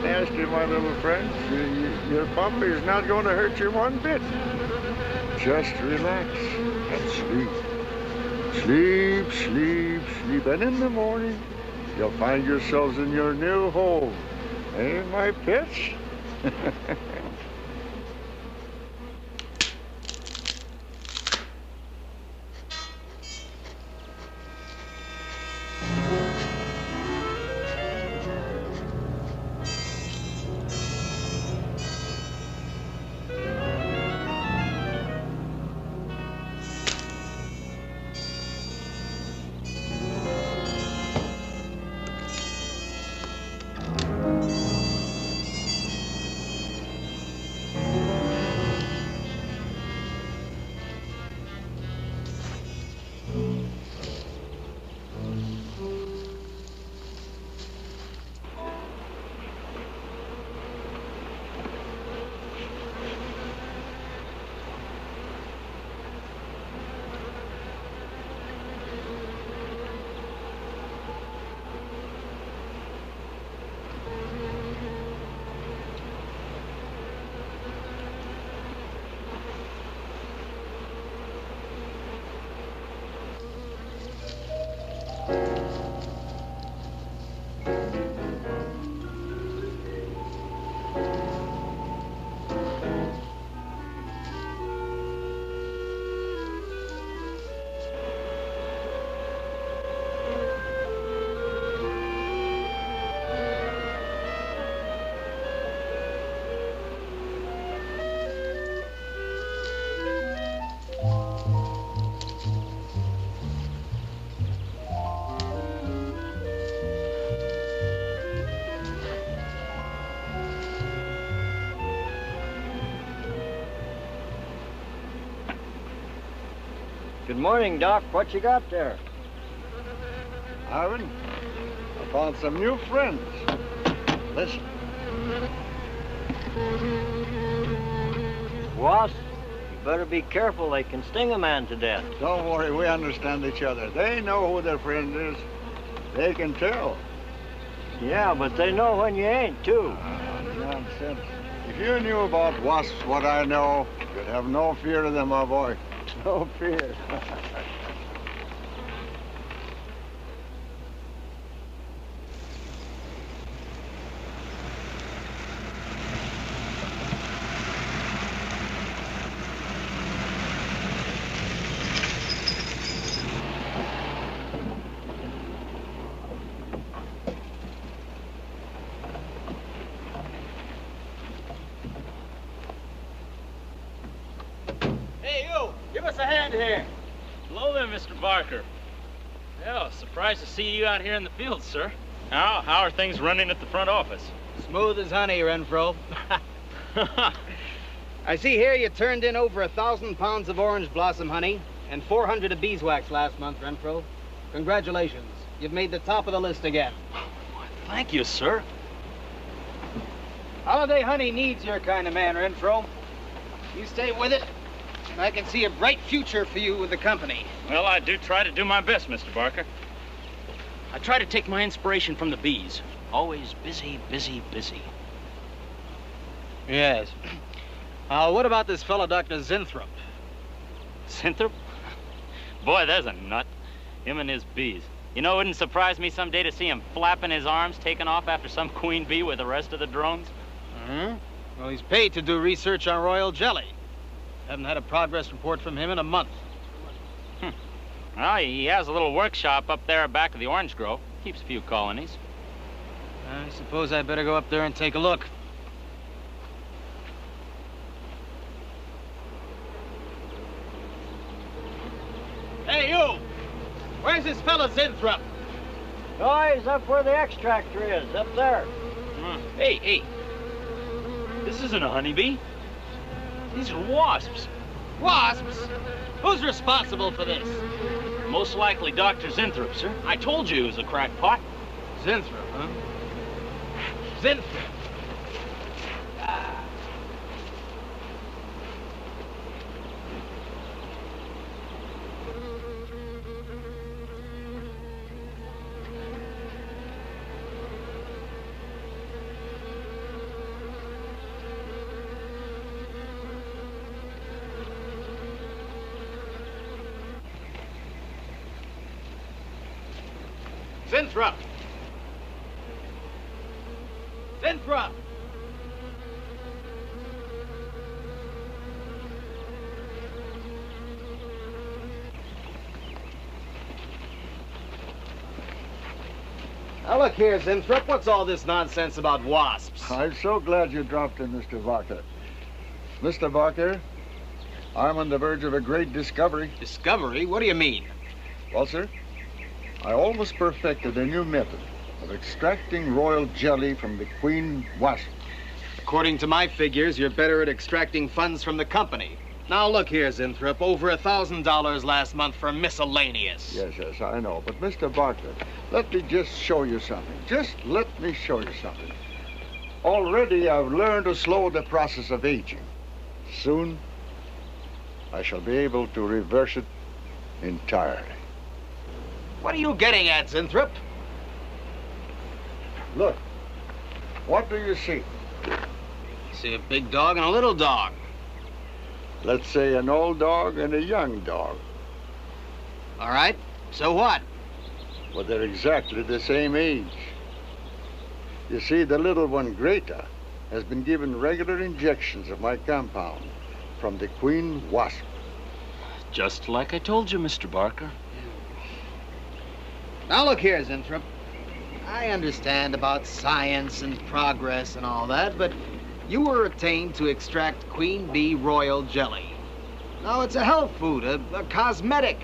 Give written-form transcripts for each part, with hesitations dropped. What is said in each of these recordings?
nasty, my little friends. Your puppy is not going to hurt you one bit. Just relax and sleep. Sleep, sleep, sleep. And in the morning, you'll find yourselves in your new home. Eh, my pets? Good morning, Doc. What you got there? Ivan, I found some new friends. Listen. Wasp, you better be careful. They can sting a man to death. Don't worry, we understand each other. They know who their friend is. They can tell. Yeah, but they know when you ain't, too. Nonsense. If you knew about wasps what I know, you'd have no fear of them, my boy. No fear. Hey, you! Give us a hand here. Hello there, Mr. Barker. Yeah, surprised to see you out here in the field, sir. How are things running at the front office? Smooth as honey, Renfro. I see here you turned in over 1,000 pounds of orange blossom honey and 400 of beeswax last month, Renfro. Congratulations. You've made the top of the list again. Thank you, sir. Holiday honey needs your kind of man, Renfro. You stay with it, and I can see a bright future for you with the company. Well, I do try to do my best, Mr. Barker. I try to take my inspiration from the bees. Always busy, busy, busy. Yes. What about this fellow, Dr. Zinthrop? Zinthrop? Boy, there's a nut. Him and his bees. You know, it wouldn't surprise me someday to see him flapping his arms, taking off after some queen bee with the rest of the drones. Mm-hmm. Well, he's paid to do research on royal jelly. Haven't had a progress report from him in a month. Well, he has a little workshop up there back of the orange grove. Keeps a few colonies. I suppose I better go up there and take a look. Hey, you! Where's this fella Zinthrop? Oh, he's up where the extractor is, up there. Hey. This isn't a honeybee. These are wasps. Wasps? Who's responsible for this? Most likely Dr. Zinthrop, sir. I told you he was a crackpot. Zinthrop, huh? Zinthrop. Zinthrop! Zinthrop! Now look here, Zinthrop, what's all this nonsense about wasps? I'm so glad you dropped in, Mr. Barker. Mr. Barker, I'm on the verge of a great discovery. Discovery? What do you mean? Well, sir, I almost perfected a new method of extracting royal jelly from the queen wasp. According to my figures, you're better at extracting funds from the company. Now look here, Zinthrop, over $1,000 last month for miscellaneous. Yes, I know. But, Mr. Barker, let me just show you something. Just let me show you something. Already I've learned to slow the process of aging. Soon, I shall be able to reverse it entirely. What are you getting at, Zinthrop? Look, what do you see? I see a big dog and a little dog. Let's say an old dog and a young dog. All right, so what? Well, they're exactly the same age. You see, the little one, Greta, has been given regular injections of my compound from the queen wasp. Just like I told you, Mr. Barker. Now look here, Zinthrop. I understand about science and progress and all that, but you were attained to extract queen bee royal jelly. Now, it's a health food, a cosmetic.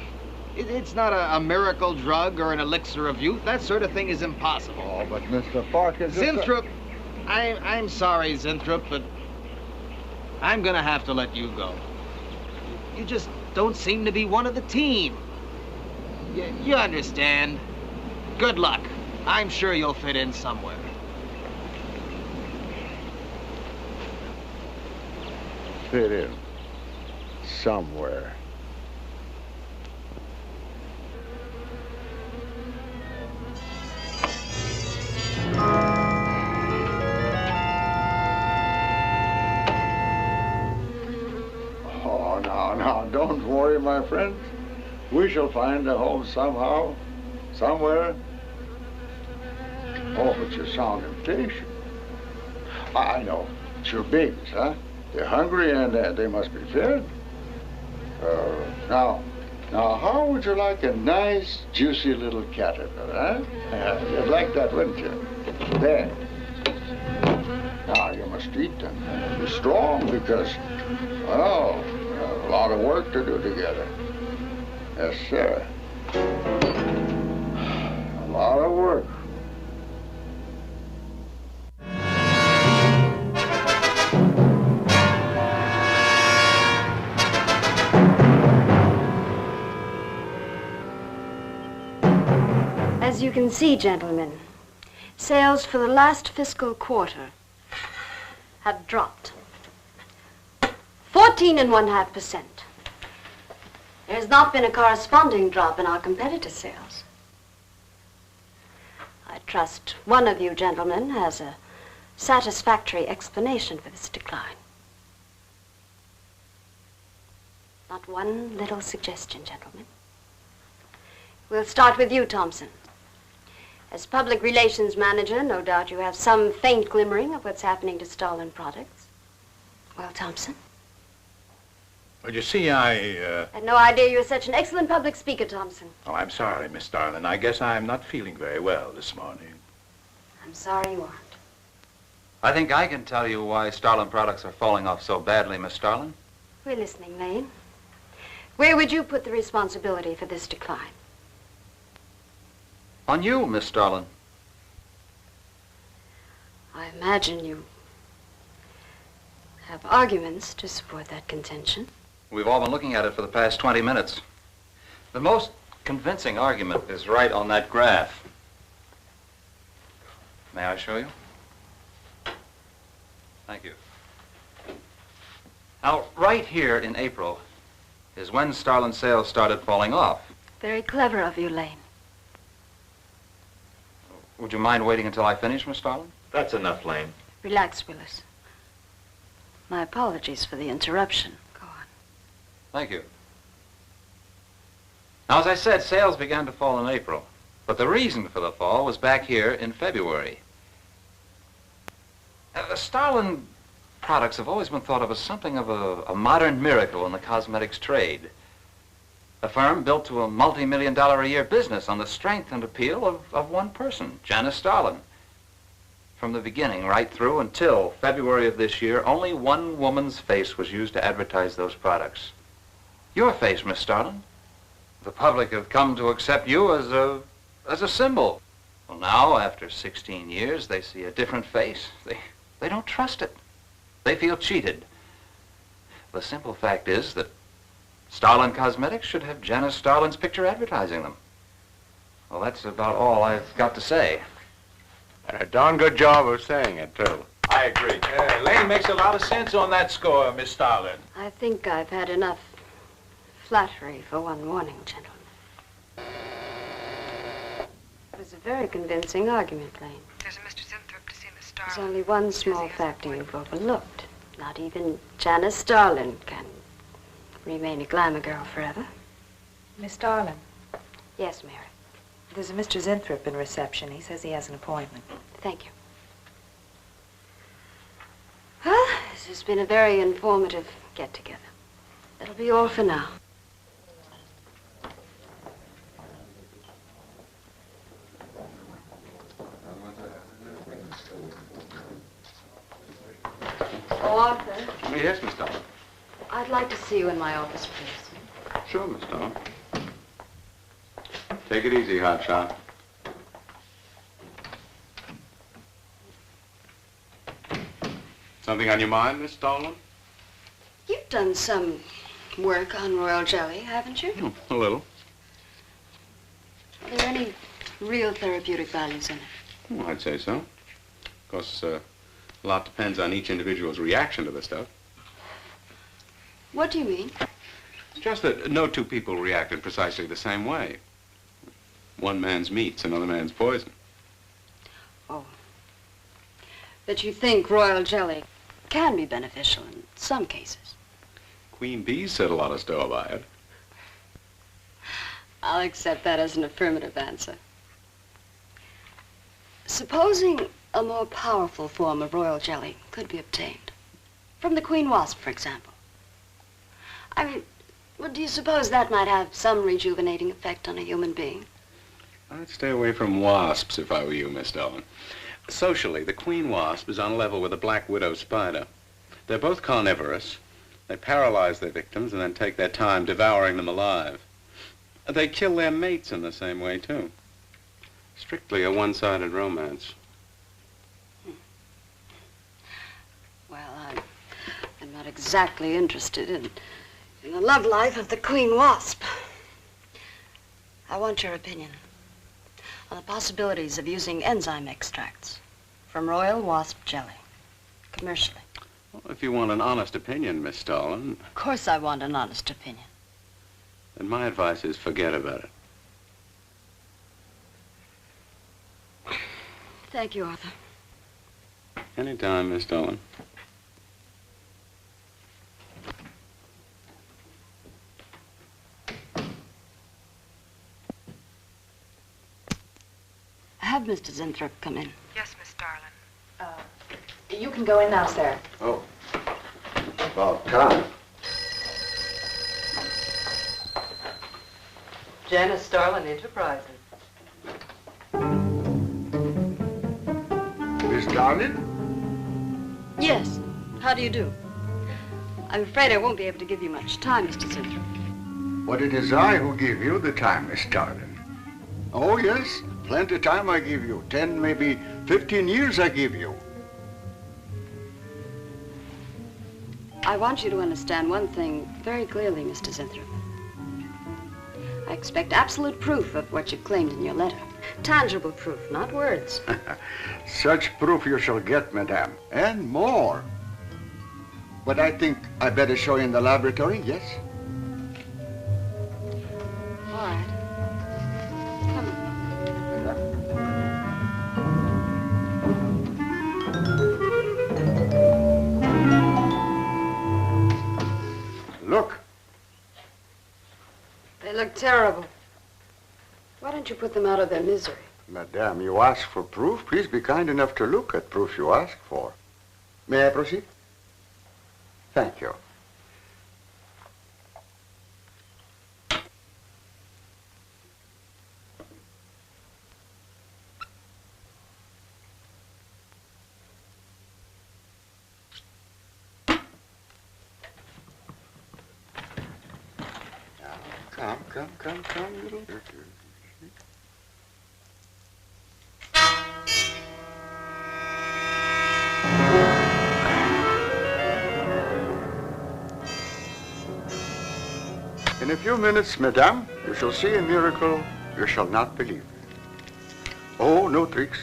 It's not a miracle drug or an elixir of youth. That sort of thing is impossible. Oh, but Mr. Parker... Zinthrop, I'm sorry, Zinthrop, but I'm gonna have to let you go. You just don't seem to be one of the team. You understand. Good luck. I'm sure you'll fit in somewhere. Fit in somewhere. Oh, now, don't worry, my friends. We shall find a home somehow, somewhere. Oh, but you sound impatient. I know. It's your babies, huh? They're hungry and they must be fed. Now, how would you like a nice, juicy little caterpillar, huh? You'd like that, wouldn't you? There. Now, you must eat them and be strong because, well, we have a lot of work to do together. Yes, sir. A lot of work. As you can see, gentlemen, sales for the last fiscal quarter have dropped 14.5%. There has not been a corresponding drop in our competitor sales. I trust one of you gentlemen has a satisfactory explanation for this decline. Not one little suggestion, gentlemen. We'll start with you, Thompson. As public relations manager, no doubt you have some faint glimmering of what's happening to Starlin products. Well, Thompson? Well, you see, I had no idea you were such an excellent public speaker, Thompson. Oh, I'm sorry, Miss Starlin. I guess I'm not feeling very well this morning. I'm sorry you aren't. I think I can tell you why Starlin products are falling off so badly, Miss Starlin. We're listening, Lane. Where would you put the responsibility for this decline? On you, Miss Starlin. I imagine you have arguments to support that contention. We've all been looking at it for the past 20 minutes. The most convincing argument is right on that graph. May I show you? Thank you. Now, right here in April is when Starlin sales started falling off. Very clever of you, Lane. Would you mind waiting until I finish, Miss Starlin? That's enough, Lane. Relax, Willis. My apologies for the interruption. Go on. Thank you. Now, as I said, sales began to fall in April. But the reason for the fall was back here in February. Starlin products have always been thought of as something of a modern miracle in the cosmetics trade. A firm built to a multi-million-dollar-a-year business on the strength and appeal of one person, Janice Starlin. From the beginning right through until February of this year, only one woman's face was used to advertise those products. Your face, Miss Starlin. The public have come to accept you as a symbol. Well, now, after 16 years, they see a different face. They don't trust it. They feel cheated. The simple fact is that Starlin Cosmetics should have Janice Starlin's picture advertising them. Well, that's about all I've got to say. And a darn good job of saying it, too. I agree. Lane makes a lot of sense on that score, Miss Starlin. I think I've had enough flattery for one morning, gentlemen. It was a very convincing argument, Lane. There's a Mr. Zinthrop to see Miss Starlin. There's only one small factor you've overlooked. Not even Janice Starlin can remain a glamour girl forever. Miss Starlin, Yes, Mary. there's a Mr. Zinthrop in reception. He says he has an appointment. Thank you. Well, this has been a very informative get-together. That'll be all for now. Oh, Arthur, Yes, Miss Starlin. I'd like to see you in my office, please. Sure, Miss Starlin. Take it easy, hotshot. Something on your mind, Miss Starlin? You've done some work on royal jelly, haven't you? A little. Are there any real therapeutic values in it? Well, I'd say so. Of course, a lot depends on each individual's reaction to the stuff. What do you mean? It's just that no two people react in precisely the same way. One man's meat's another man's poison. Oh. But you think royal jelly can be beneficial in some cases? Queen bees set a lot of store by it. I'll accept that as an affirmative answer. Supposing a more powerful form of royal jelly could be obtained. From the queen wasp, for example. I mean, well, do you suppose that might have some rejuvenating effect on a human being? I'd stay away from wasps if I were you, Miss Starlin. Socially, the queen wasp is on a level with the black widow spider. They're both carnivorous. They paralyze their victims and then take their time devouring them alive. They kill their mates in the same way, too. Strictly a one-sided romance. Well, I'm not exactly interested in the love life of the queen wasp. I want your opinion on the possibilities of using enzyme extracts from royal wasp jelly, commercially. Well, if you want an honest opinion, Miss Starlin, Of course I want an honest opinion. then my advice is forget about it. Thank you, Arthur. Anytime, Miss Starlin. Have Mr. Zinthrop come in. Yes, Miss Starlin. You can go in now, Sarah. Oh. About time. Janice Starlin Enterprises. Miss Starlin? Yes. How do you do? I'm afraid I won't be able to give you much time, Mr. Zinthrop. But it is I who give you the time, Miss Starlin. Oh, yes. Plenty time I give you. 10, maybe 15 years I give you. I want you to understand one thing very clearly, Mr. Zinthrop. I expect absolute proof of what you claimed in your letter. Tangible proof, not words. Such proof you shall get, madame. And more. But I think I better show you in the laboratory, yes? All right. Come on. Look. They look terrible. Why don't you put them out of their misery? Madame, you ask for proof. Please be kind enough to look at proof you ask for. May I proceed? Thank you. Come, little. In a few minutes, madame, you shall see a miracle you shall not believe. Oh, no tricks.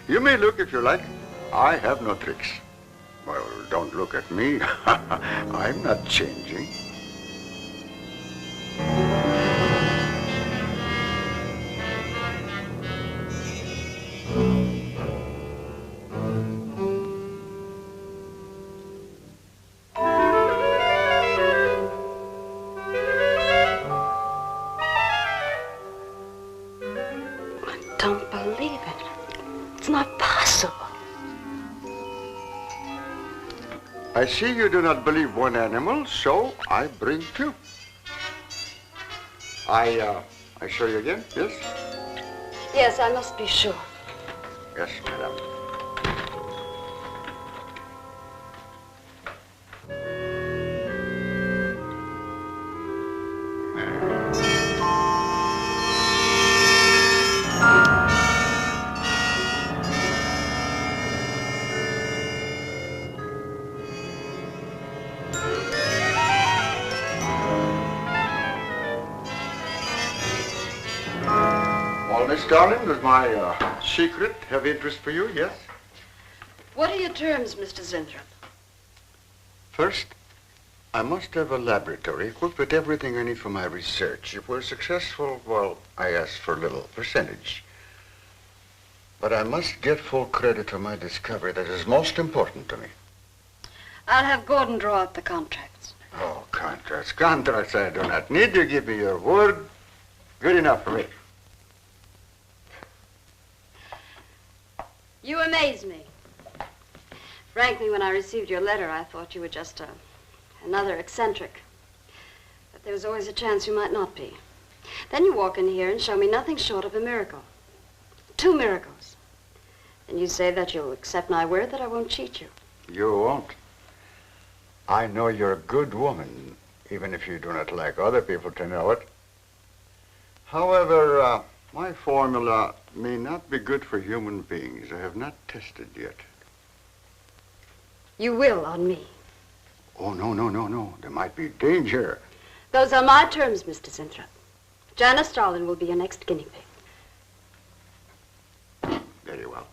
You may look if you like. I have no tricks. Well, don't look at me. I'm not changing. Don't believe it. It's not possible. I see you do not believe one animal, so I bring two. I show you again, yes? Yes, I must be sure. Yes, madam. Miss Darling, does my secret have interest for you, yes? What are your terms, Mr. Zinthrop? First, I must have a laboratory equipped with everything I need for my research. If we're successful, well, I ask for a little percentage. But I must get full credit for my discovery. That is most important to me. I'll have Gordon draw up the contracts. Oh, contracts. Contracts I do not need. You give me your word. Good enough for me. You amaze me. Frankly, when I received your letter, I thought you were just another eccentric. But there was always a chance you might not be. Then you walk in here and show me nothing short of a miracle. 2 miracles. And you say that you'll accept my word that I won't cheat you. You won't. I know you're a good woman, even if you do not like other people to know it. However, my formula may not be good for human beings. I have not tested yet. You will on me. Oh, no. There might be danger. Those are my terms, Mr. Zinthrop. Janice Starlin will be your next guinea pig. Very well.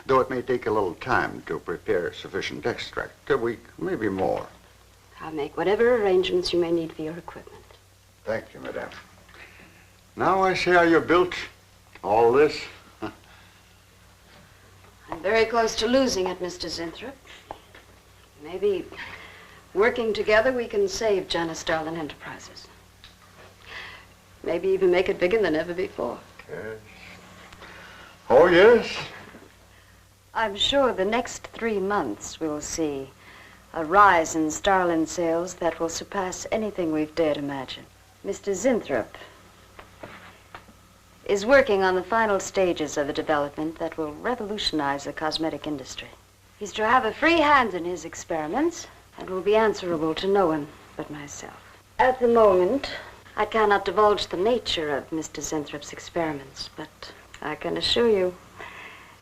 Though it may take a little time to prepare sufficient extract. A week, maybe more. I'll make whatever arrangements you may need for your equipment. Thank you, madame. Now I see how you built all this. I'm very close to losing it, Mr. Zinthrop. Maybe working together we can save Janice Starlin Enterprises. Maybe even make it bigger than ever before. Yes. Oh, yes. I'm sure the next 3 months we'll see a rise in Starlin sales that will surpass anything we've dared imagine. Mr. Zinthrop is working on the final stages of a development that will revolutionize the cosmetic industry. He's to have a free hand in his experiments and will be answerable to no one but myself. At the moment, I cannot divulge the nature of Mr. Zinthrop's experiments, but I can assure you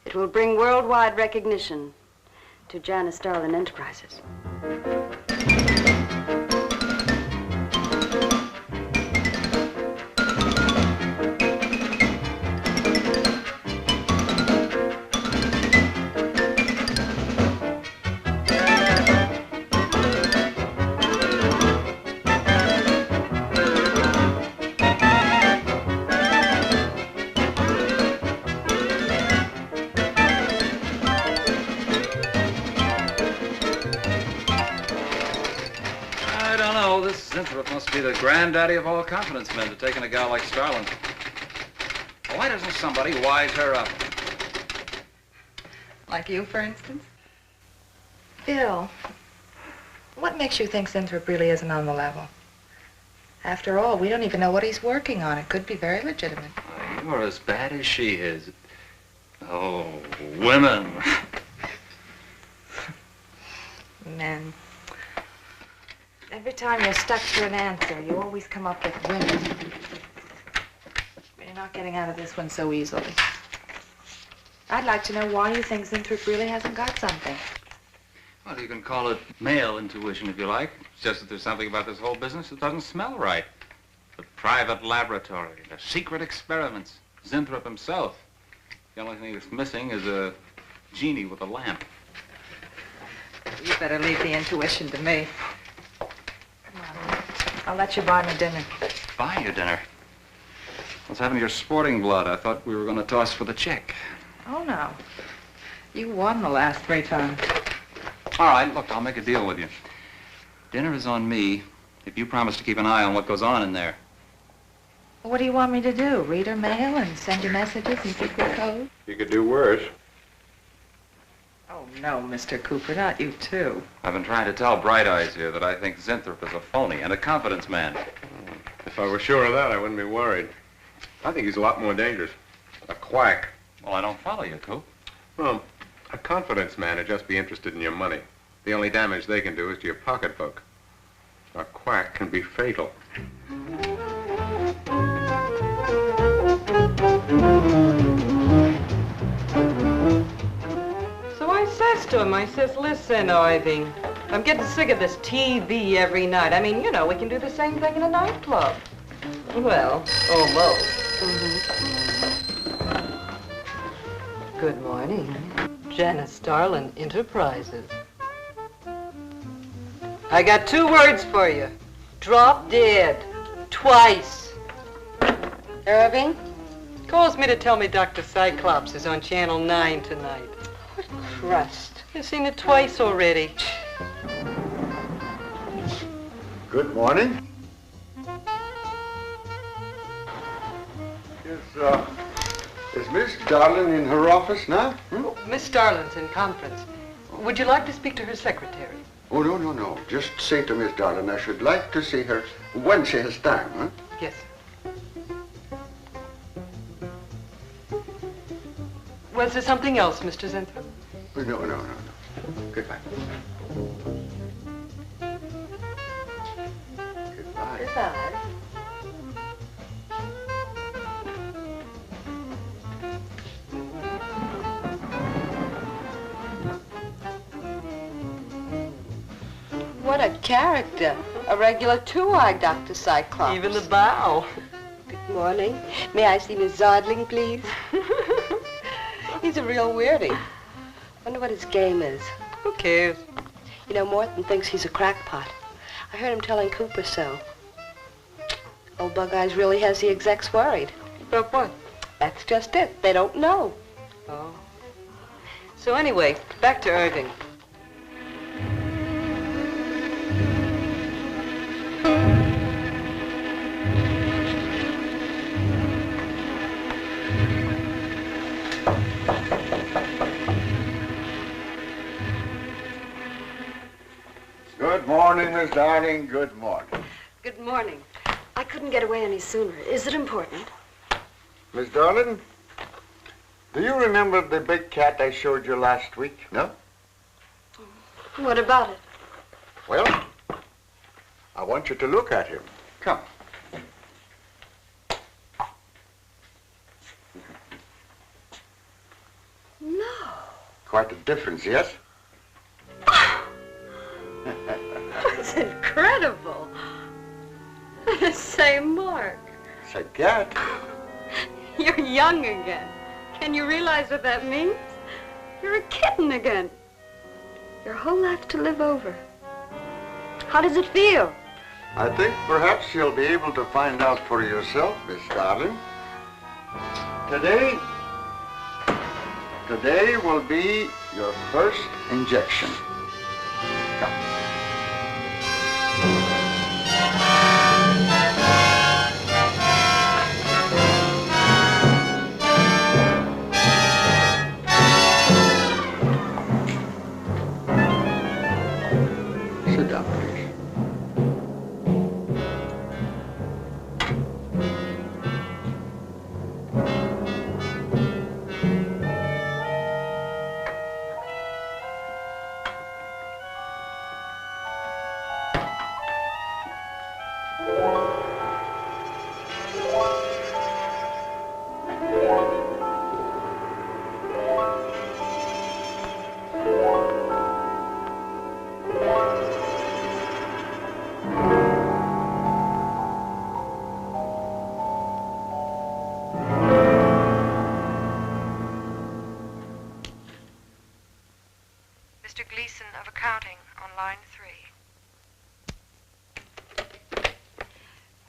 it will bring worldwide recognition to Janice Starlin Enterprises. Must be the granddaddy of all confidence men to take in a gal like Starlin. Why doesn't somebody wise her up? Like you, for instance? Bill, what makes you think Zinthrop really isn't on the level? After all, we don't even know what he's working on. It could be very legitimate. You're as bad as she is. Oh, women. Men. Every time you're stuck for an answer, you always come up with women. You're not getting out of this one so easily. I'd like to know why you think Zinthrop really hasn't got something. Well, you can call it male intuition if you like. It's just that there's something about this whole business that doesn't smell right. The private laboratory, the secret experiments, Zinthrop himself. The only thing that's missing is a genie with a lamp. You better leave the intuition to me. Come on. I'll let you buy me dinner. Buy you dinner? What's happened to your sporting blood? I thought we were going to toss for the check. Oh, no. You won the last 3 times. All right, look, I'll make a deal with you. Dinner is on me if you promise to keep an eye on what goes on in there. What do you want me to do? Read her mail and send you messages in secret code? You could do worse. Oh, no, Mr. Cooper, not you, too. I've been trying to tell Bright Eyes here that I think Zinthrop is a phony and a confidence man. If I were sure of that, I wouldn't be worried. I think he's a lot more dangerous. A quack. Well, I don't follow you, Coop. Well, a confidence man would just be interested in your money. The only damage they can do is to your pocketbook. A quack can be fatal. So I says to him, I says, listen, Irving, I'm getting sick of this TV every night. I mean, you know, we can do the same thing in a nightclub. Well, almost. Good morning. Janice Starlin Enterprises. I got 2 words for you. Drop dead. Twice. Irving? Calls me to tell me Dr. Cyclops is on Channel 9 tonight. What crust? You've seen it twice already. Good morning. Is Miss Darlin in her office now? Miss Starlin's in conference. Would you like to speak to her secretary? Oh, no. Just say to Miss Darlin I should like to see her when she has time, huh? Yes. Was there something else, Mr. Zinthrop? No. Goodbye. Goodbye. Goodbye. What a character. A regular 2-eyed Dr. Cyclops. Even the bow. Good morning. May I see Miss Zodling, please? He's a real weirdie. Wonder what his game is. Who cares? You know, Morton thinks he's a crackpot. I heard him telling Cooper so. Old Bug Eyes really has the execs worried. About what? That's just it. They don't know. Oh. So anyway, back to Irving. Good morning, Miss Darling. Good morning. Good morning. I couldn't get away any sooner. Is it important? Miss Darlin, do you remember the big cat I showed you last week? No? What about it? Well, I want you to look at him. Come. No. Quite a difference, yes? That's incredible. The same mark. It's a cat. You're young again. Can you realize what that means? You're a kitten again. Your whole life to live over. How does it feel? I think perhaps you'll be able to find out for yourself, Miss Darling. Today will be your first injection. Come.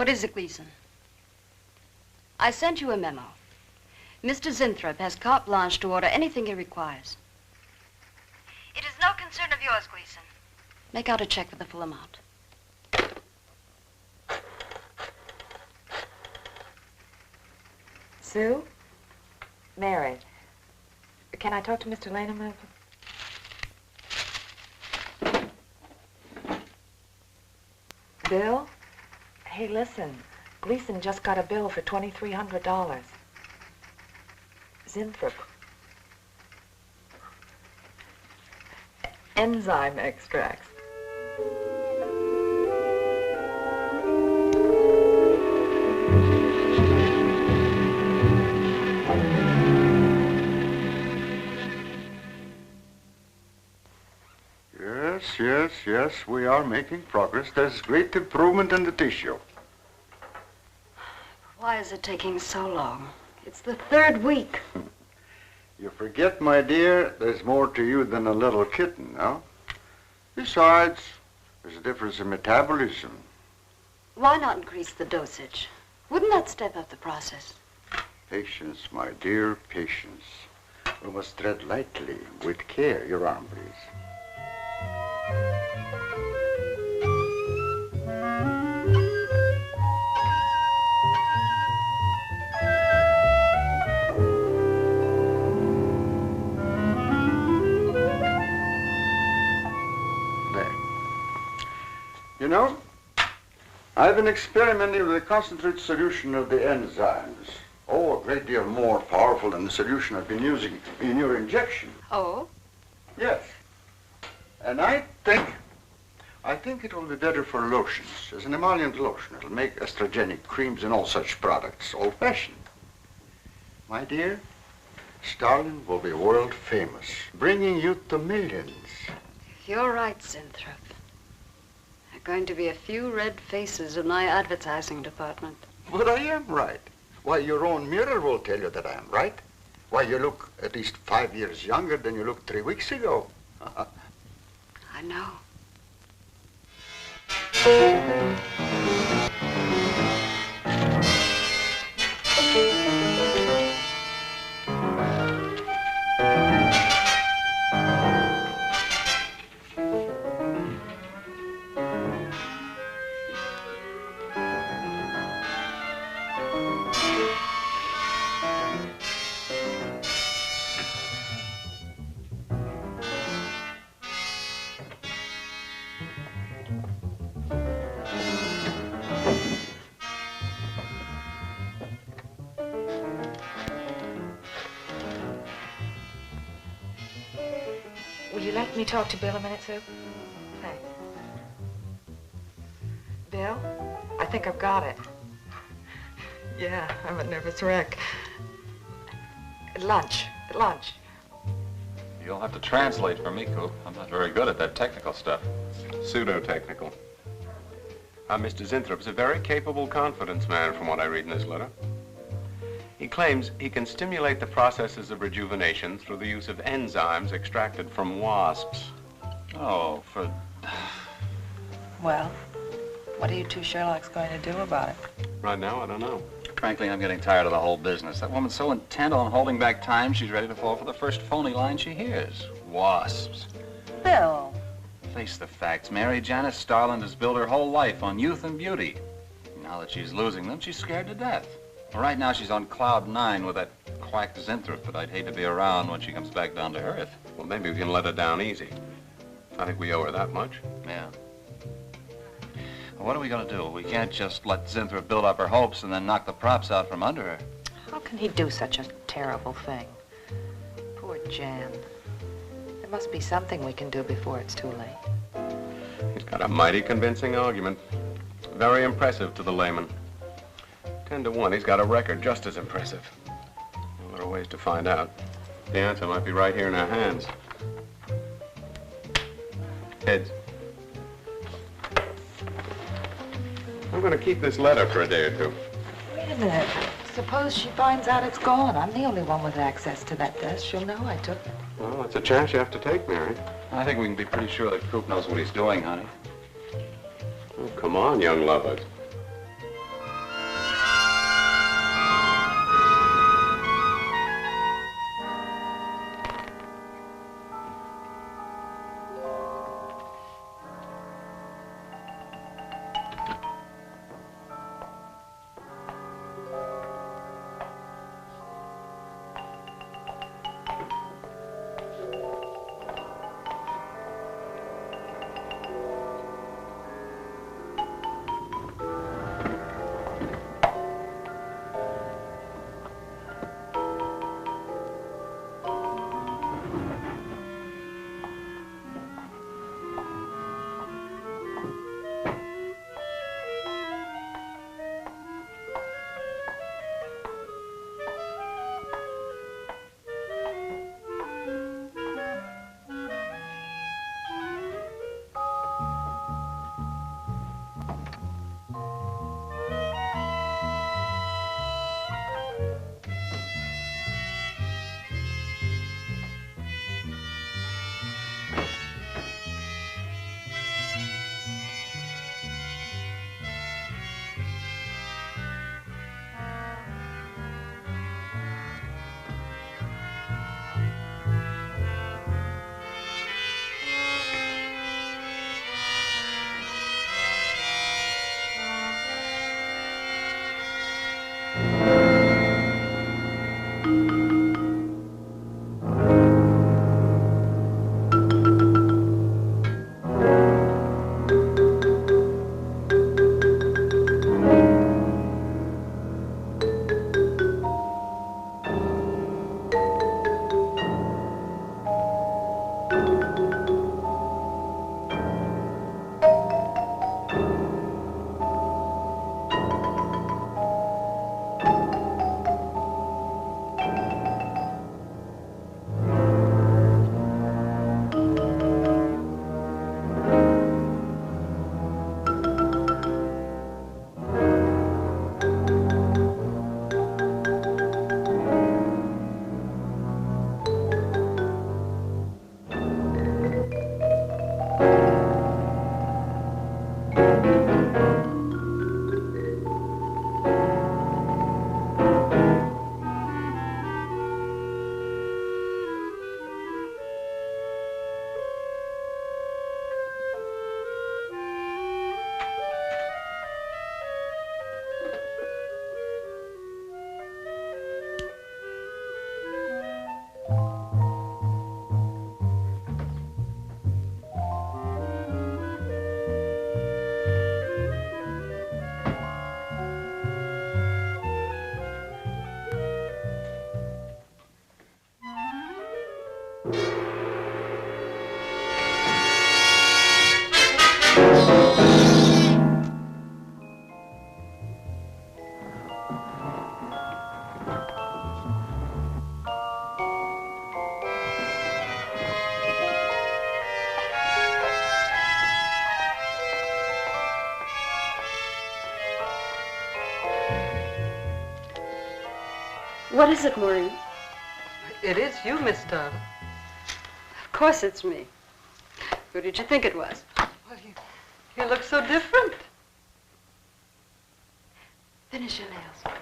What is it, Gleason? I sent you a memo. Mr. Zinthrop has carte blanche to order anything he requires. It is no concern of yours, Gleason. Make out a check for the full amount. Sue? Mary, can I talk to Mr. Lane a minute? Bill? Hey, listen. Gleason just got a bill for $2,300. Zinthrop. Enzyme extracts. Yes, we are making progress. There's great improvement in the tissue. Why is it taking so long? It's the 3rd week. You forget, my dear, there's more to you than a little kitten, no? Besides, there's a difference in metabolism. Why not increase the dosage? Wouldn't that step up the process? Patience, my dear, patience. We must tread lightly, with care. Your arm, please. You know, I've been experimenting with a concentrated solution of the enzymes. Oh, a great deal more powerful than the solution I've been using in your injection. Oh? Yes. And I think it will be better for lotions, as an emollient lotion. It'll make estrogenic creams and all such products old-fashioned. My dear, Stalin will be world famous, bringing youth to millions. You're right, Zinthrop. There are going to be a few red faces in my advertising department. But I am right. Why, your own mirror will tell you that I am right. Why, you look at least 5 years younger than you looked 3 weeks ago. I know. Will you let me talk to Bill a minute, Sue? Thanks. Bill, I think I've got it. Yeah, I'm a nervous wreck. At lunch. You'll have to translate for me, Coop. I'm not very good at that technical stuff. Pseudo-technical. Mr. Zinthrop is a very capable confidence man from what I read in this letter. He claims he can stimulate the processes of rejuvenation through the use of enzymes extracted from wasps. Oh, for... Well, what are you two Sherlocks going to do about it? Right now, I don't know. Frankly, I'm getting tired of the whole business. That woman's so intent on holding back time, she's ready to fall for the first phony line she hears. Wasps. Bill. Face the facts, Mary. Janice Starland has built her whole life on youth and beauty. Now that she's losing them, she's scared to death. Well, right now, she's on cloud 9 with that quack Zinthrop that I'd hate to be around when she comes back down to earth. Well, maybe we can let her down easy. I think we owe her that much. Yeah. Well, what are we going to do? We can't just let Zinthrop build up her hopes and then knock the props out from under her. How can he do such a terrible thing? Poor Jan. There must be something we can do before it's too late. He's got a mighty convincing argument. Very impressive to the layman. 10 to 1, he's got a record just as impressive. Well, there are ways to find out. The answer might be right here in our hands. Heads. I'm going to keep this letter for a day or two. Wait a minute. Suppose she finds out it's gone. I'm the only one with access to that desk. She'll know I took it. Well, that's a chance you have to take, Mary. I think we can be pretty sure that Coop knows what he's doing, honey. Oh, come on, young lovers. What is it, Maureen? It is you, Miss Starlin. Of course it's me. Who did you think it was? Well, you look so different. Finish your nails.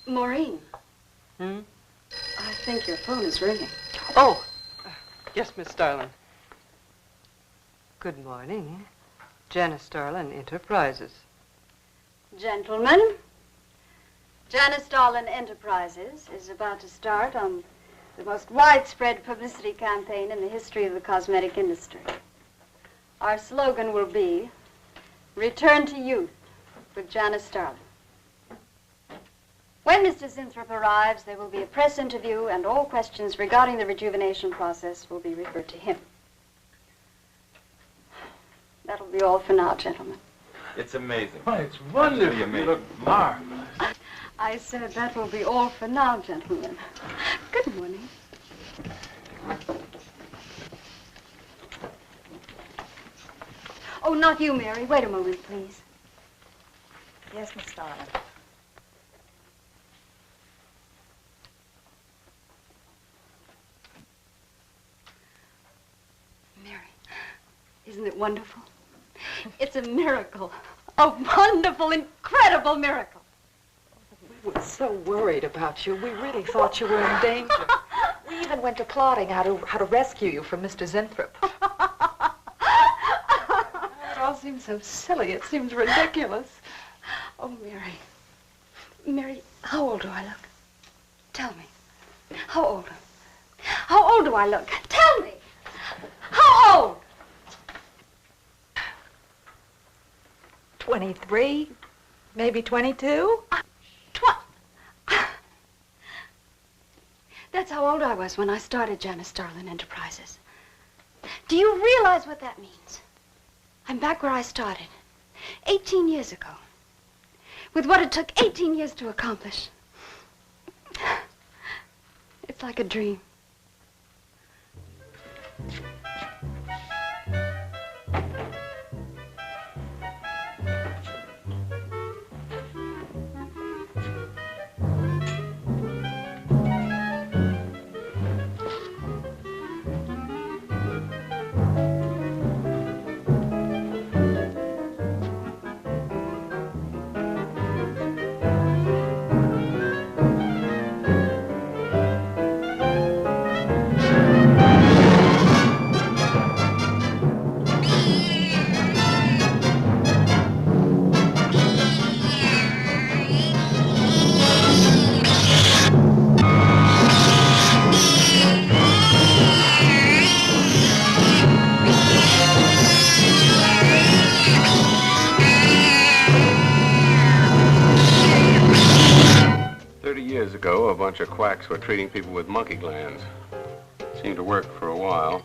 Maureen. Hmm? I think your phone is ringing. Oh, yes, Miss Starlin. Good morning. Janice Starlin Enterprises. Gentlemen, Janice Starlin Enterprises is about to start on the most widespread publicity campaign in the history of the cosmetic industry. Our slogan will be, Return to Youth with Janice Starlin. When Mr. Zinthrop arrives, there will be a press interview, and all questions regarding the rejuvenation process will be referred to him. That'll be all for now, gentlemen. It's amazing. Oh, it's wonderful. You look marvelous. I said that will be all for now, gentlemen. Good morning. Oh, not you, Mary. Wait a moment, please. Yes, Miss Starlin. Mary, isn't it wonderful? It's a miracle. A wonderful, incredible miracle. We were so worried about you. We really thought you were in danger. We even went to plotting how to rescue you from Mr. Zinthrop. It all seems so silly. It seems ridiculous. Oh, Mary. Mary, how old do I look? Tell me. How old? How old do I look? Tell me. How old? 23, maybe 22. That's how old I was when I started Janice Starlin Enterprises. Do you realize what that means? I'm back where I started, 18 years ago, with what it took 18 years to accomplish. It's like a dream. Years ago, a bunch of quacks were treating people with monkey glands. Seemed to work for a while,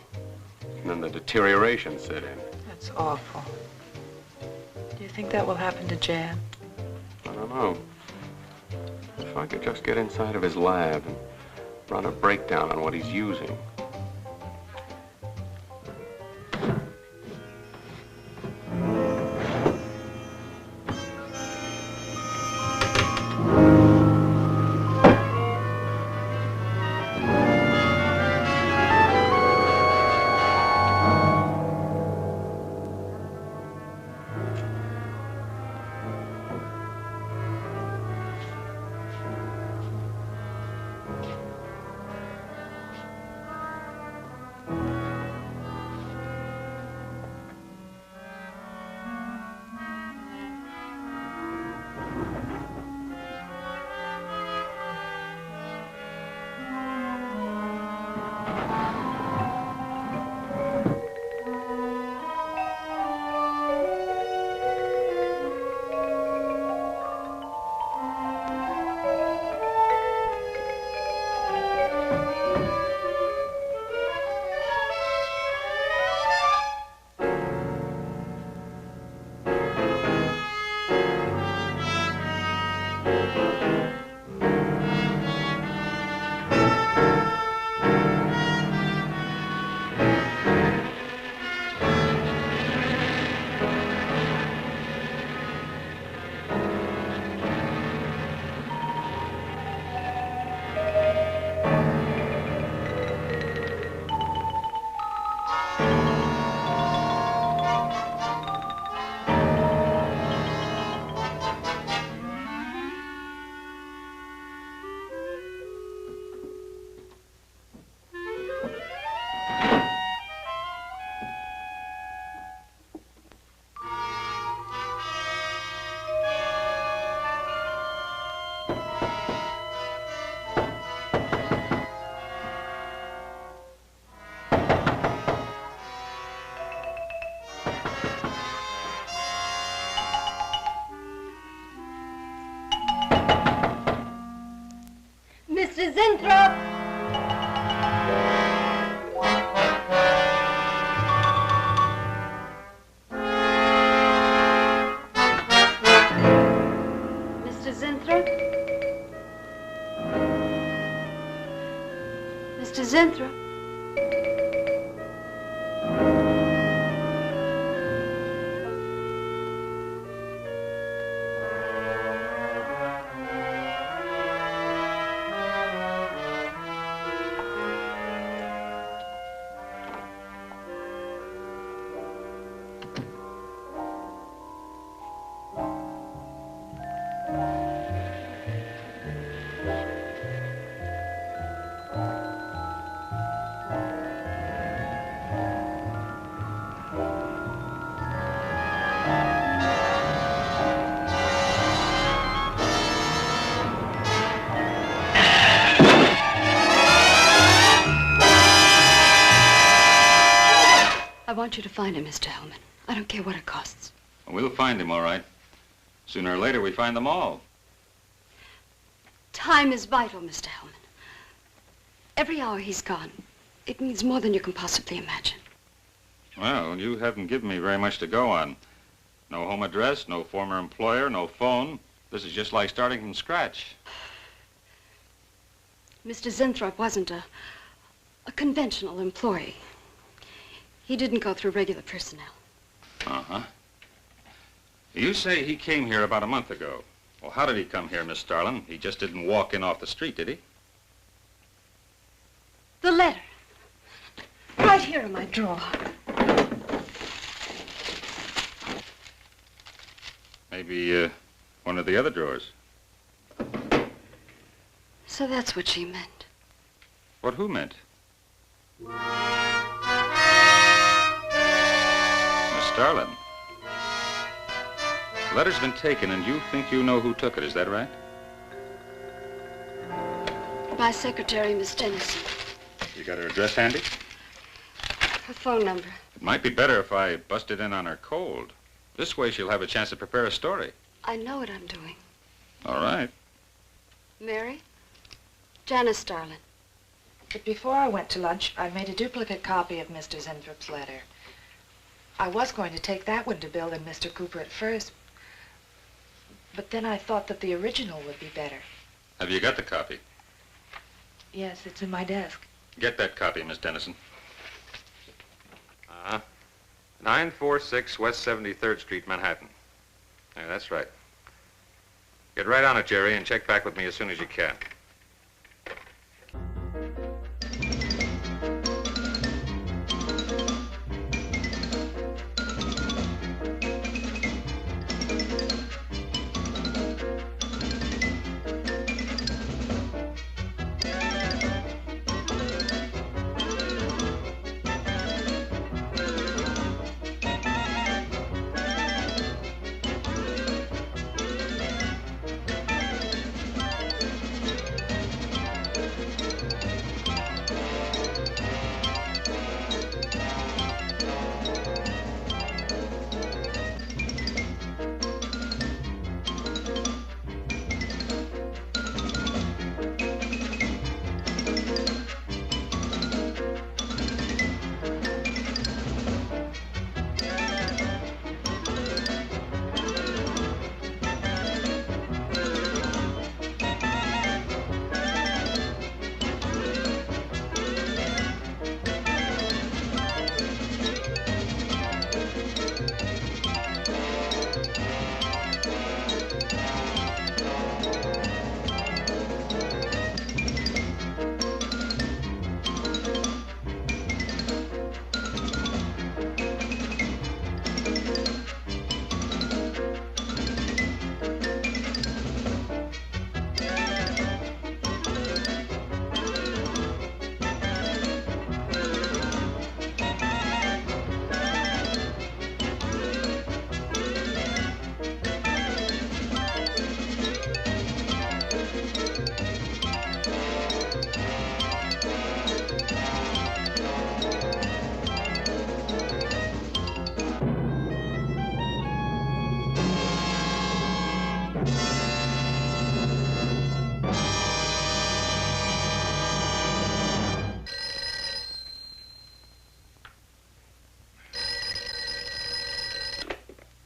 and then the deterioration set in. That's awful. Do you think that will happen to Jan? I don't know. If I could just get inside of his lab and run a breakdown on what he's using. Mr. Zinthrop! Mr. Zinthrop? Mr. Zinthrop? I want you to find him, Mr. Hellman. I don't care what it costs. We'll find him, all right. Sooner or later, we find them all. Time is vital, Mr. Hellman. Every hour he's gone, it means more than you can possibly imagine. Well, you haven't given me very much to go on. No home address, no former employer, no phone. This is just like starting from scratch. Mr. Zinthrop wasn't a conventional employee. He didn't go through regular personnel. Uh-huh. You say he came here about a month ago. Well, how did he come here, Miss Starlin? He just didn't walk in off the street, did he? The letter. Right here in my drawer. Maybe, one of the other drawers. So that's what she meant. What who meant? Starlin, the letter's been taken and you think you know who took it, is that right? My secretary, Miss Dennison. You got her address handy? Her phone number. It might be better if I busted in on her cold. This way she'll have a chance to prepare a story. I know what I'm doing. All right. Mary? Janice Starlin. But before I went to lunch, I made a duplicate copy of Mr. Zinthrup's letter. I was going to take that one to Bill and Mr. Cooper at first, but then I thought that the original would be better. Have you got the copy? Yes, it's in my desk. Get that copy, Miss Dennison. 946 West 73rd Street, Manhattan. Yeah, that's right. Get right on it, Jerry, and check back with me as soon as you can.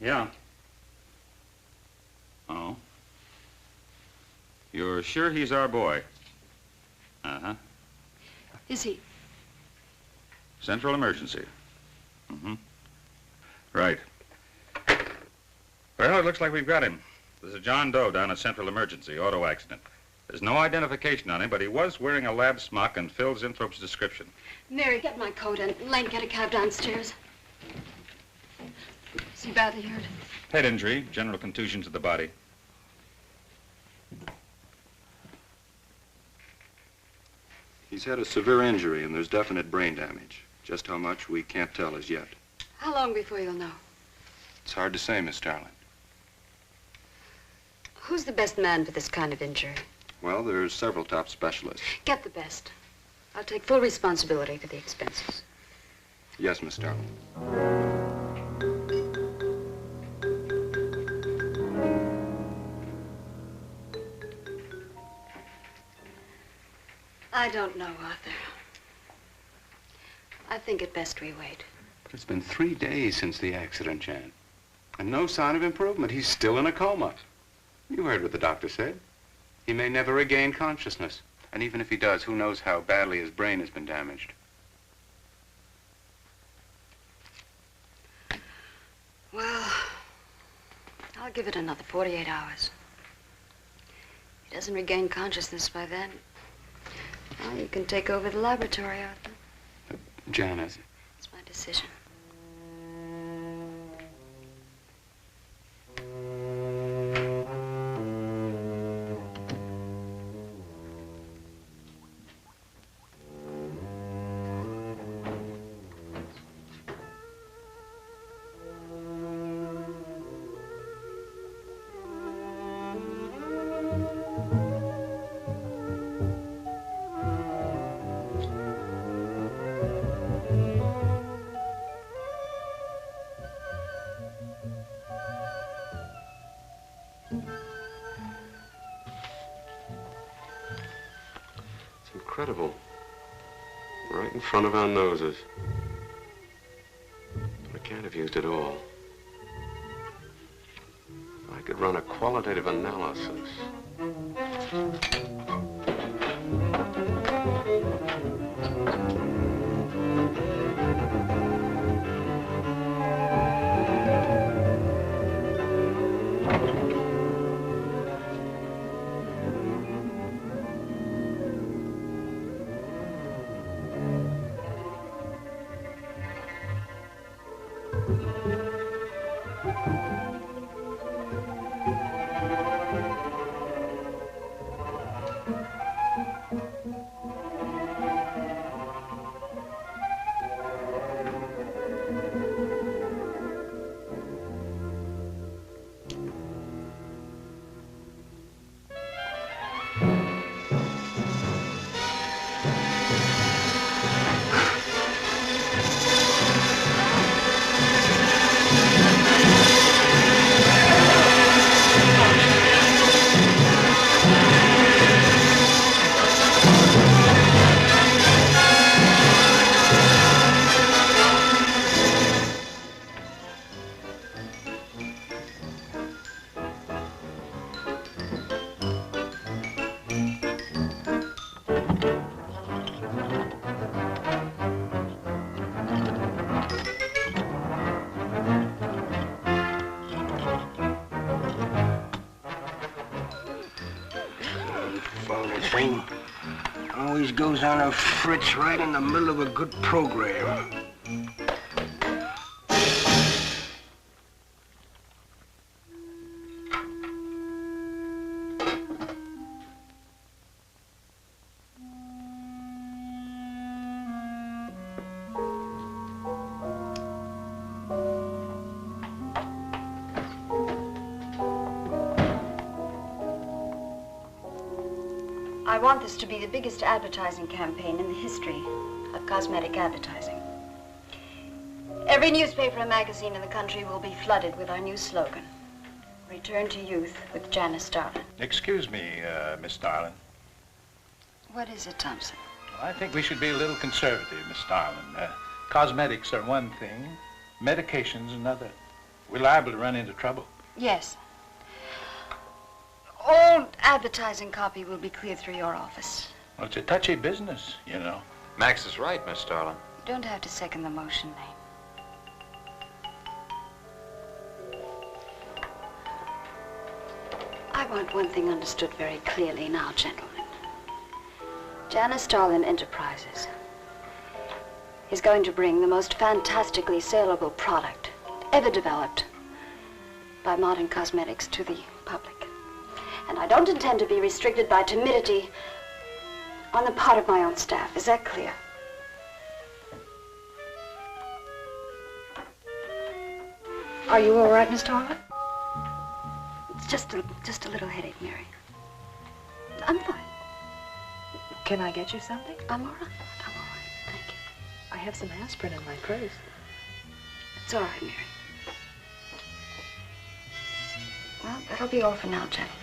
Yeah. Oh. You're sure he's our boy? Uh-huh. Is he? Central emergency. Mm-hmm. Right. Well, it looks like we've got him. There's a John Doe down at Central Emergency, auto accident. There's no identification on him, but he was wearing a lab smock and fills Inthrope's description. Mary, get my coat and Len, get a cab downstairs. Is he badly hurt? Head injury, general contusion to the body. He's had a severe injury and there's definite brain damage. Just how much, we can't tell as yet. How long before you'll know? It's hard to say, Miss Starling. Who's the best man for this kind of injury? Well, there's several top specialists. Get the best. I'll take full responsibility for the expenses. Yes, Miss Starling. I don't know, Arthur. I think it best we wait. It's been 3 days since the accident, Jan. And no sign of improvement. He's still in a coma. You heard what the doctor said. He may never regain consciousness. And even if he does, who knows how badly his brain has been damaged. Well, I'll give it another 48 hours. If he doesn't regain consciousness by then, well, you can take over the laboratory, Arthur. Janet. It's my decision. Incredible. Right in front of our noses. I can't have used it all. I could run a qualitative analysis. Always goes on a fritz right in the middle of a good program. I want this to be the biggest advertising campaign in the history of cosmetic advertising. Every newspaper and magazine in the country will be flooded with our new slogan, Return to Youth with Janice Starlin. Excuse me, Miss Starlin. What is it, Thompson? Well, I think we should be a little conservative, Miss Starlin. Cosmetics are one thing, medications another. We're liable to run into trouble. Yes. All advertising copy will be cleared through your office. Well, it's a touchy business, you know. Max is right, Miss Starlin. You don't have to second the motion, name. I want one thing understood very clearly now, gentlemen. Janice Starlin Enterprises is going to bring the most fantastically saleable product ever developed by modern cosmetics to the public. And I don't intend to be restricted by timidity on the part of my own staff. Is that clear? Are you all right, Miss Starlin? It's just a little headache, Mary. I'm fine. Can I get you something? I'm all right. I'm all right. Thank you. I have some aspirin in my purse. It's all right, Mary. Well, that'll be all for now, gentlemen.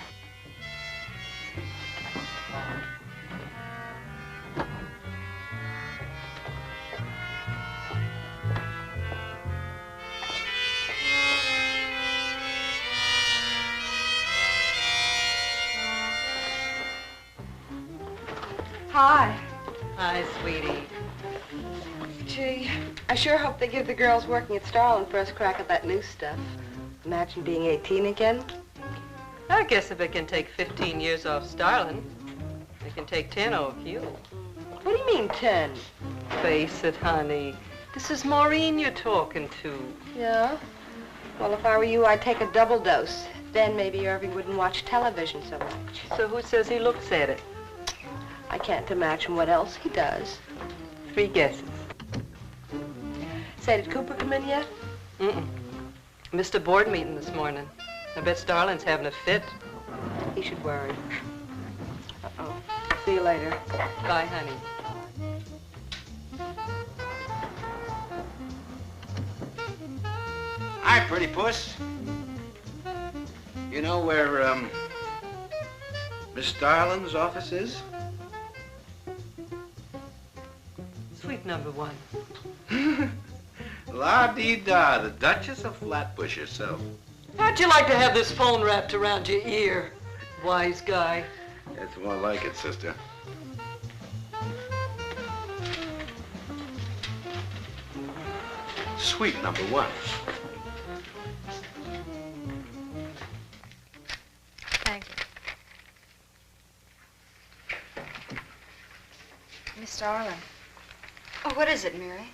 Hi. Hi, sweetie. Gee, I sure hope they give the girls working at Starlin first crack at that new stuff. Imagine being 18 again. I guess if it can take 15 years off Starlin, it can take 10 off you. What do you mean, 10? Face it, honey. This is Maureen you're talking to. Yeah? Well, if I were you, I'd take a double dose. Then maybe Irving wouldn't watch television so much. So who says he looks at it? I can't imagine what else he does. 3 guesses. Say, did Cooper come in yet? Mm-mm. Missed a board meeting this morning. I bet Starlin's having a fit. He should worry. Uh-oh. See you later. Bye, honey. Hi, pretty puss. You know where, Miss Starlin's office is? Suite number 1. La-dee-da, the Duchess of Flatbush herself. How'd you like to have this phone wrapped around your ear, wise guy? That's more like it, sister. Suite number 1. Thank you. Miss Starlin, Oh, what is it, Mary?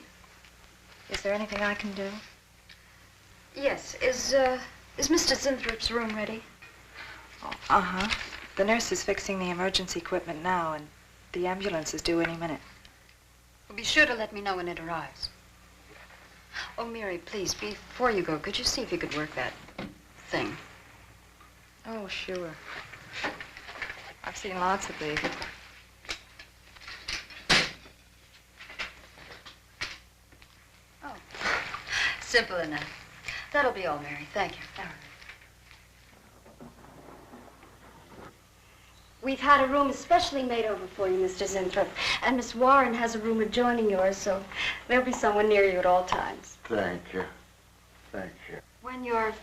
is there anything I can do? Yes. Is Mr. Zinthrop's room ready? Uh-huh. The nurse is fixing the emergency equipment now, and the ambulance is due any minute. Well, be sure to let me know when it arrives. Oh, Mary, please, before you go, could you see if you could work that thing? Oh, sure. I've seen lots of babies. Oh, simple enough. That'll be all, Mary. Thank you. We've had a room especially made over for you, Mr. Zinthrop. And Miss Warren has a room adjoining yours, so there'll be someone near you at all times. Thank you. Thank you. When you're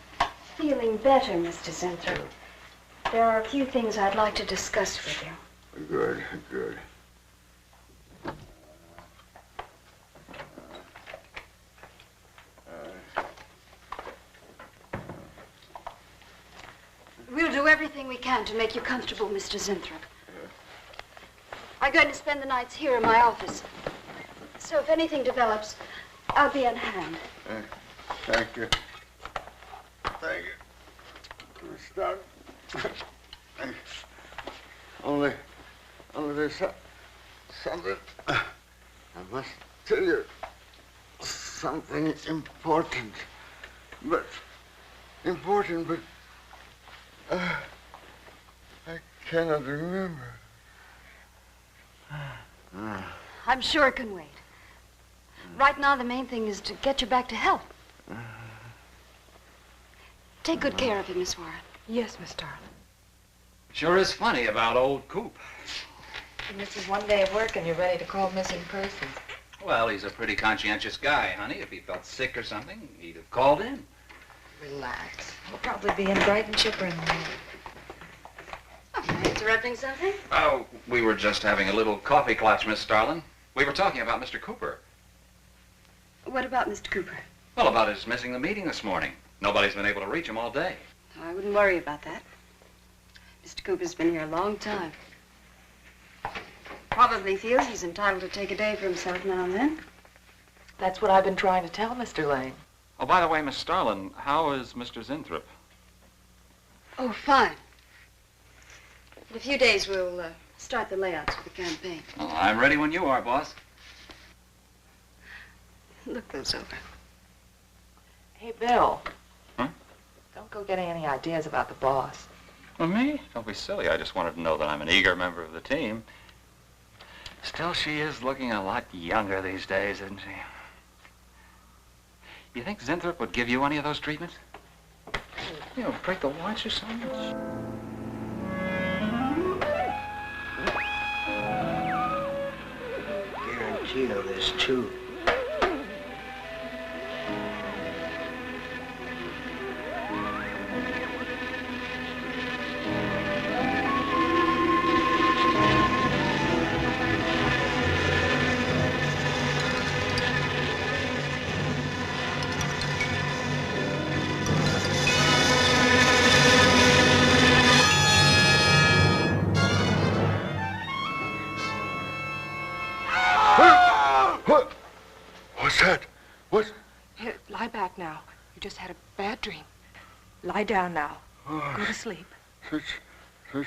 feeling better, Mr. Zinthrop, there are a few things I'd like to discuss with you. Good, good. We'll do everything we can to make you comfortable, Mr. Zinthrop. I'm going to spend the nights here in my office. So if anything develops, I'll be on hand. Thank you. Thank you. Stop. Only there's something. I must tell you something important. But I cannot remember. I'm sure it can wait. Right now, the main thing is to get you back to health. Take good care of him, Miss Warren. Yes, Miss Starlin. Sure is funny about old Coop. You miss his one day of work and you're ready to call missing persons. Well, he's a pretty conscientious guy, honey. If he felt sick or something, he'd have called in. Relax. We'll probably be in bright and chipper in the morning. Am I interrupting something? Oh, we were just having a little coffee clutch, Miss Starlin. We were talking about Mr. Cooper. What about Mr. Cooper? Well, about his missing the meeting this morning. Nobody's been able to reach him all day. I wouldn't worry about that. Mr. Cooper's been here a long time. Probably feels he's entitled to take a day for himself now and then. That's what I've been trying to tell Mr. Lane. Oh, by the way, Miss Starlin, how is Mr. Zinthrop? Oh, fine. In a few days, we'll start the layouts for the campaign. Oh, I'm ready when you are, boss. Look those over. Hey, Bill. Huh? Don't go getting any ideas about the boss. Well, me? Don't be silly. I just wanted to know that I'm an eager member of the team. Still, she is looking a lot younger these days, isn't she? You think Zinthrop would give you any of those treatments? You know, break the watch or something? Guaranteed of this, too. What's that? What? Here, lie back now. You just had a bad dream. Lie down now. Oh, Go to sleep. Such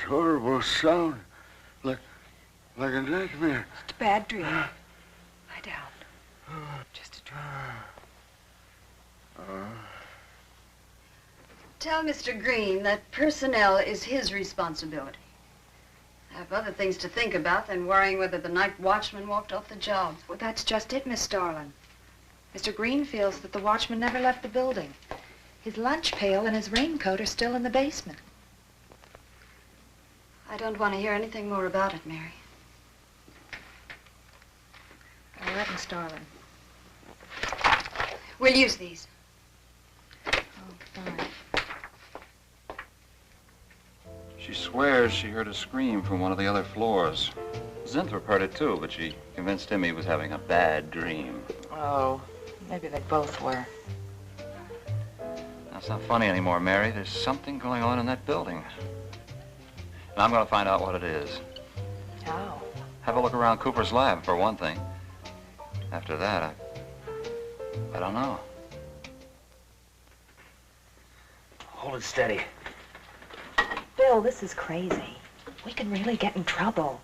horrible sound. Like a nightmare. It's a bad dream. Lie down. Just a dream. Tell Mr. Green that personnel is his responsibility. I have other things to think about than worrying whether the night watchman walked off the job. Well, that's just it, Miss Starlin. Mr. Green feels that the watchman never left the building. His lunch pail and his raincoat are still in the basement. I don't want to hear anything more about it, Mary. All right, Miss Starlin. We'll use these. Oh, fine. She swears she heard a scream from one of the other floors. Zinthrop heard it too, but she convinced him he was having a bad dream. Oh, maybe they both were. That's not funny anymore, Mary. There's something going on in that building. And I'm going to find out what it is. How? Have a look around Cooper's lab, for one thing. After that, I don't know. Hold it steady. Bill, this is crazy. We can really get in trouble.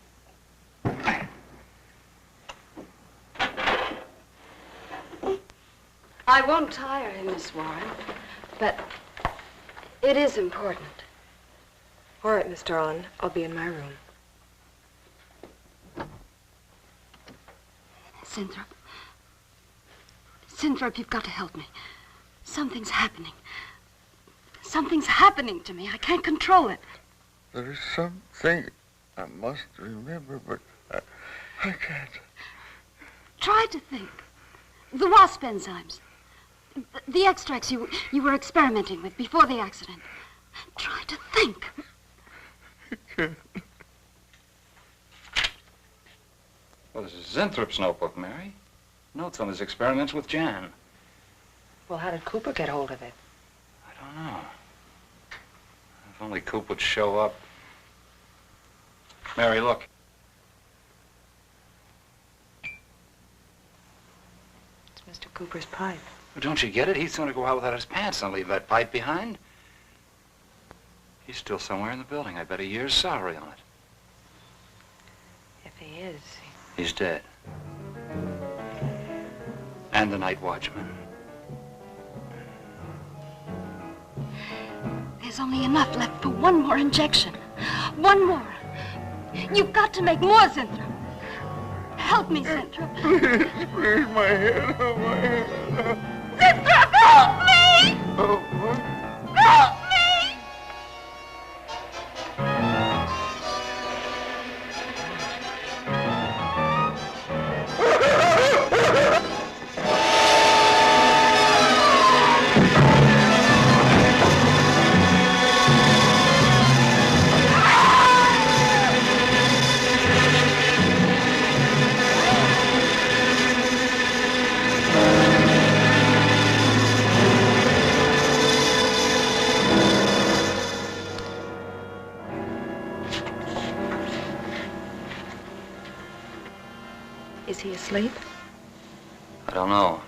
I won't tire him, Miss Warren, but it is important. All right, Miss Starlin. I'll be in my room. Zinthrop. Zinthrop, you've got to help me. Something's happening. Something's happening to me. I can't control it. There is something I must remember, but I can't. Try to think. The wasp enzymes. The extracts you were experimenting with before the accident. Try to think. I can't. Well, this is Zinthrop's notebook, Mary. Notes on his experiments with Jan. Well, how did Cooper get hold of it? I don't know. If only Coop would show up. Mary, look. It's Mr. Cooper's pipe. Well, don't you get it? He'd sooner go out without his pants than leave that pipe behind. He's still somewhere in the building. I bet a year's salary on it. If he is. He's dead. And the night watchman. There's only enough left for one more injection. One more. You've got to make more, Zinthrop. Help me, Zinthrop. Please, my head, oh, my head. Zinthrop, help me! Oh, what? Help me! he asleep? I don't know.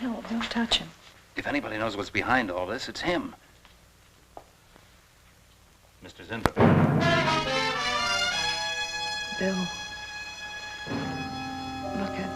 Bill, don't touch him. If anybody knows what's behind all this, it's him. Mr. Zinthrop. Bill. Look at...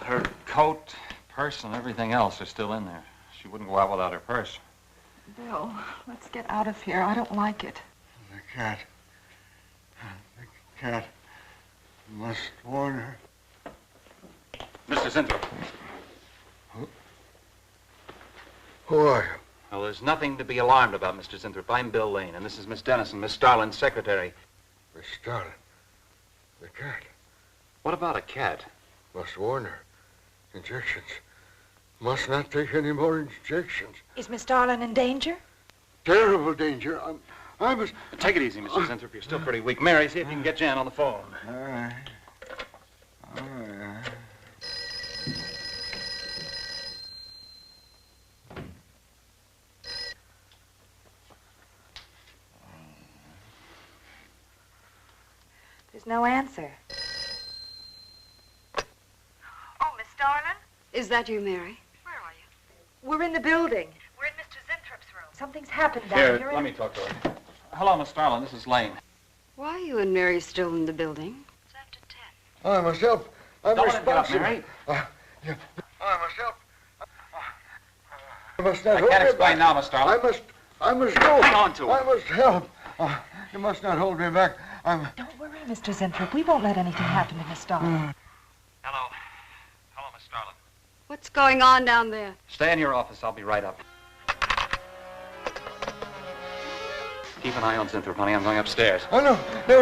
Her coat, purse, and everything else are still in there. She wouldn't go out without her purse. Bill, let's get out of here. I don't like it. The cat. The cat. Must warn her. Mr. Zinthrop. Who are you? Well, there's nothing to be alarmed about, Mr. Zinthrop. I'm Bill Lane, and this is Miss Dennison, Miss Starlin's secretary. Miss Starlin. The cat. What about a cat? Must warn her. Injections. Must not take any more injections. Is Miss Darlin in danger? Terrible danger. I must... Take it easy, Mr. Zinthrop. You're still pretty weak. Mary, see if you can get Jan on the phone. All right. All right. There's no answer. Oh, Miss Darlin? Is that you, Mary? Where are you? We're in the building. We're in Mr. Zinthrup's room. Something's happened down here. Let me talk to her. Hello, Miss Starlin. This is Lane. Why are you and Mary still in the building? It's after 10. Oh, I must help. I'm Don't let him get up, responsible. Mary. Yeah. I must help. I must not I hold can't me explain back. now, Miss Starlin. I must go. Hang on to her. I must help. You must not hold me back. Don't worry, Mr. Zinthrop. We won't let anything happen to Miss Darlin. Hello. Hello, Miss Starlin. What's going on down there? Stay in your office. I'll be right up. Keep an eye on Zinthrop, honey. I'm going upstairs. Oh, no. The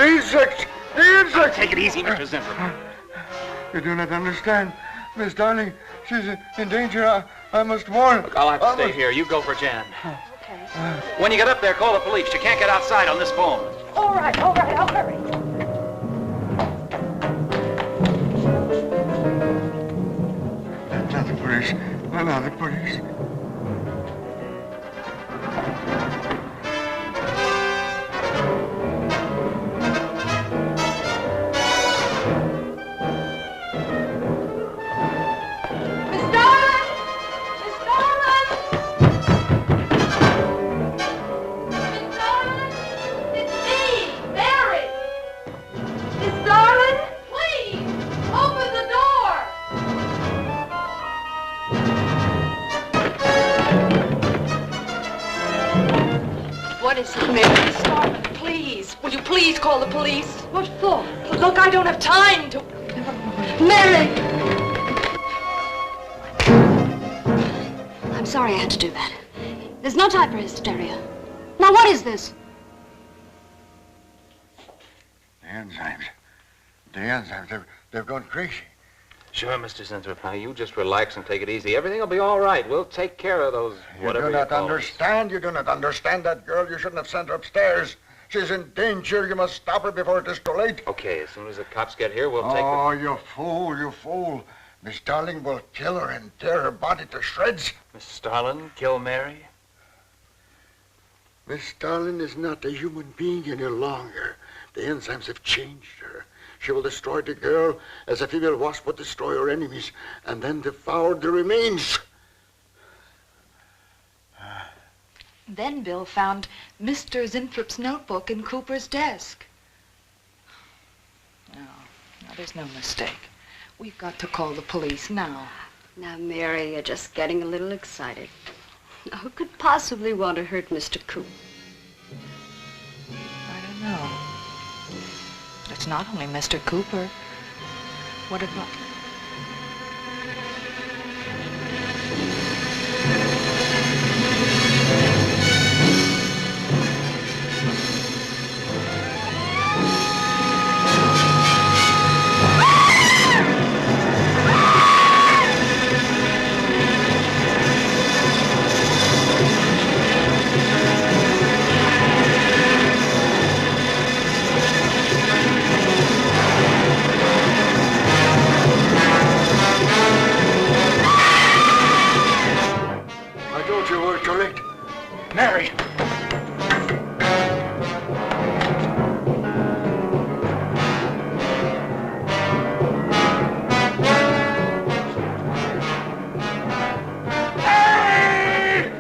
insects. The insects. Take it easy, Mr. Zinthrop. You do not understand. Miss Darling, she's in danger. I must warn. Look, I'll have to stay here. You go for Jan. Okay. When you get up there, call the police. You can't get outside on this phone. All right. I'll hurry. That's not the police. No, not the police. What is it, Mary? Miss Darlin, please. Will you please call the police? What for? Look, I don't have time to... Mary! I'm sorry I had to do that. There's no time for hysteria. Now, what is this? The enzymes. The enzymes. They've gone crazy. Sure, Mr. Zinthrop. Now, you just relax and take it easy. Everything will be all right. We'll take care of those, whatever You do not call them. understand. You do not understand that girl. You shouldn't have sent her upstairs. She's in danger. You must stop her before it is too late. Okay, as soon as the cops get here, we'll take Oh, you fool, you fool. Miss Darling will kill her and tear her body to shreds. Miss Starlin, kill Mary? Miss Darling is not a human being any longer. The enzymes have changed her. She will destroy the girl as a female wasp would destroy her enemies, and then devour the remains. Then Bill found Mr. Zinthrop's notebook in Cooper's desk. No, there's no mistake. We've got to call the police now. Now, Mary, you're just getting a little excited. Who could possibly want to hurt Mr. Coop? I don't know. It's not only Mr. Cooper. What about... I told you were correct. Mary!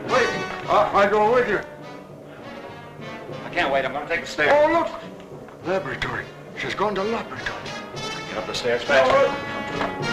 Wait, I go with you. I can't wait. I'm going to take the stairs. Oh, look! Laboratory. She's gone to laboratory. Get up the stairs fast.